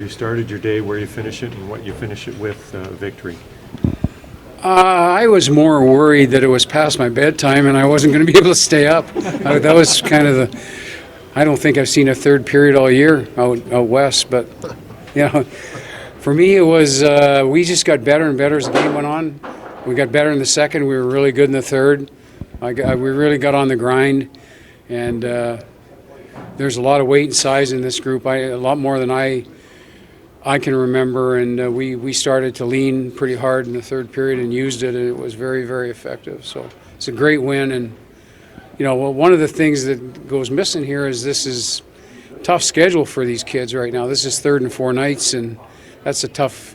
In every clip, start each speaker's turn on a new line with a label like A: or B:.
A: You started your day, where you finish it, and what you finish it with, victory.
B: I was more worried that it was past my bedtime and I wasn't going to be able to stay up. That was kind of the. I don't think I've seen a third period all year out west, but for me it was. We just got better and better as the game went on. We got better in the second. We were really good in the third. We really got on the grind, and there's a lot of weight and size in this group. A lot more than I can remember, and we started to lean pretty hard in the third period and used it, and it was very, very effective. So it's a great win, and one of the things that goes missing here is this is a tough schedule for these kids right now. This is third and four nights, and that's a tough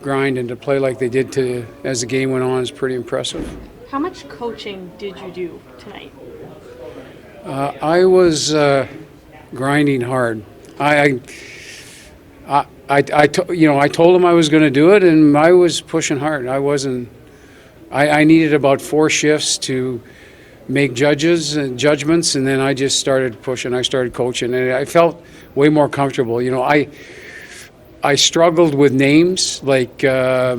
B: grind, and to play like they did as the game went on is pretty impressive.
C: How much coaching did you do tonight?
B: I was grinding hard. I told him I was going to do it, and I was pushing hard. I needed about 4 shifts to make judgments, and then I just started pushing. I started coaching, and I felt way more comfortable. I struggled with names. Like I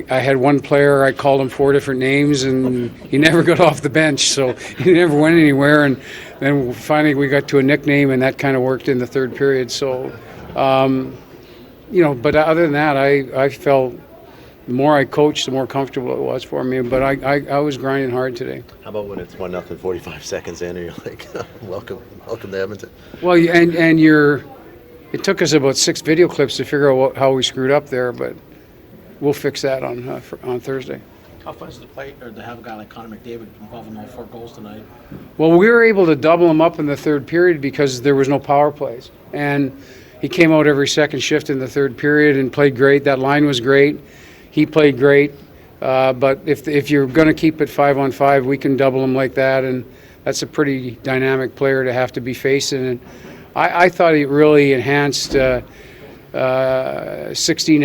B: had one player, I called him 4 different names, and he never got off the bench, so he never went anywhere. And then finally we got to a nickname, and that kind of worked in the third period. So. But other than that, I felt the more I coached, the more comfortable it was for me. But I was grinding hard today.
D: How about when it's 1-0, 45 seconds in, and you're like, welcome to Edmonton?
B: Well, it took us about 6 video clips to figure out how we screwed up there, but we'll fix that on Thursday.
E: How fun is to have a guy like Connor McDavid involved in all 4 goals tonight?
B: Well, we were able to double him up in the third period because there was no power plays, and he came out every second shift in the third period and played great. That line was great. He played great. But if you're going to keep it 5-on-5, we can double him like that, and that's a pretty dynamic player to have to be facing. And I thought he really enhanced 16 and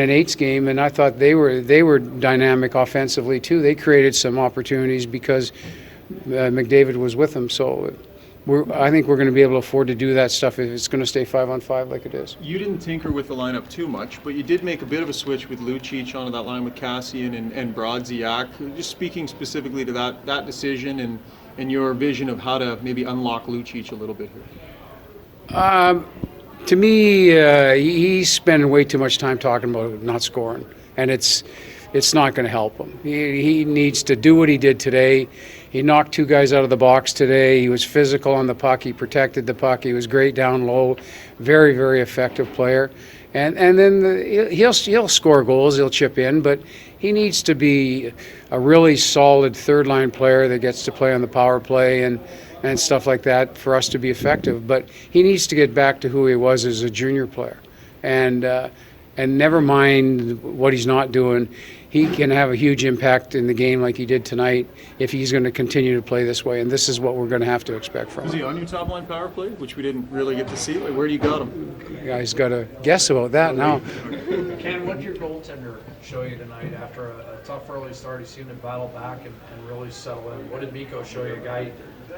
B: 8's game, and I thought they were dynamic offensively too. They created some opportunities because McDavid was with them. So. I think we're going to be able to afford to do that stuff if it's going to stay 5-on-5 like it is.
F: You didn't tinker with the lineup too much, but you did make a bit of a switch with Lucic onto that line with Kassian and Brodziak. Just speaking specifically to that decision and your vision of how to maybe unlock Lucic a little bit here.
B: To me, he's spending way too much time talking about not scoring, and it's not going to help him. He needs to do what he did today. He knocked 2 guys out of the box today. He was physical on the puck. He protected the puck. He was great down low. Very, very effective player. And then he'll score goals. He'll chip in, but he needs to be a really solid third-line player that gets to play on the power play and stuff like that for us to be effective. But he needs to get back to who he was as a junior player. And never mind what he's not doing. He can have a huge impact in the game like he did tonight if he's going to continue to play this way, and this is what we're going to have to expect from him.
F: Was he on your top line power play, which we didn't really get to see? Like, where do you got him?
B: You guys got to guess about that now.
G: Ken, what did your goaltender show you tonight after a tough early start? He seemed to battle back and really settle in. What did Mikko show you, a guy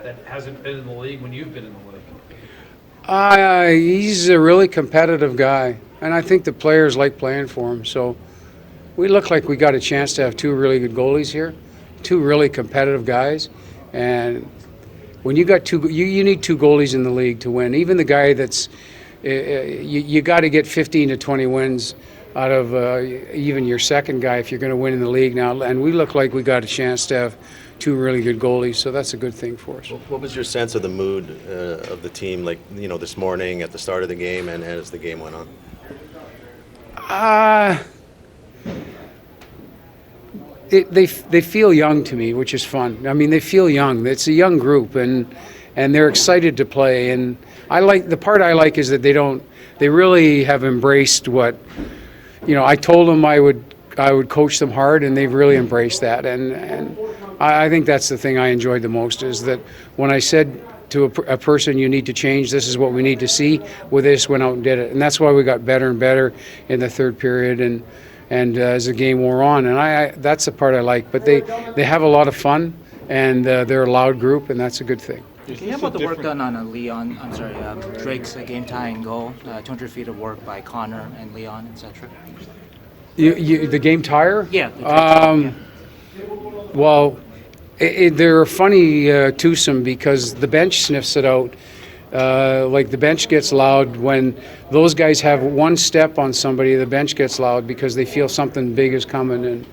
G: that hasn't been in the league when you've been in the league?
B: He's a really competitive guy, and I think the players like playing for him. So we look like we got a chance to have 2 really good goalies here, 2 really competitive guys. And when you got 2, you need 2 goalies in the league to win. Even the guy that's you got to get 15 to 20 wins out of even your second guy if you're going to win in the league now. And we look like we got a chance to have 2 really good goalies, so that's a good thing for us.
D: What was your sense of the mood of the team, like this morning at the start of the game and as the game went on?
B: They feel young to me, which is fun. I mean, they feel young. It's a young group, and they're excited to play. And the part I like is that they really have embraced what, I told them I would coach them hard, and they've really embraced that. And I think that's the thing I enjoyed the most, is that when I said to a person, you need to change, this is what we need to see, well, they just went out and did it. And that's why we got better and better in the third period and as the game wore on. And that's the part I like. But they have a lot of fun, and they're a loud group, and that's a good thing.
H: Can you about the work done on Drake's game-tying goal, 200 feet of work by Connor and Leon, etc.?
B: The game tire?
H: Yeah. The Drake's,
B: Well, they're a funny twosome because the bench sniffs it out. Like the bench gets loud when those guys have one step on somebody. The bench gets loud because they feel something big is coming, and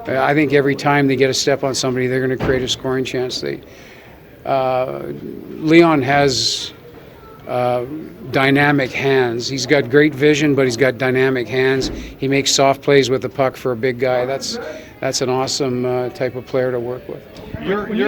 B: I think every time they get a step on somebody, they're going to create a scoring chance. Leon has dynamic hands. He's got great vision, but he's got dynamic hands. He makes soft plays with the puck for a big guy. That's an awesome type of player to work with.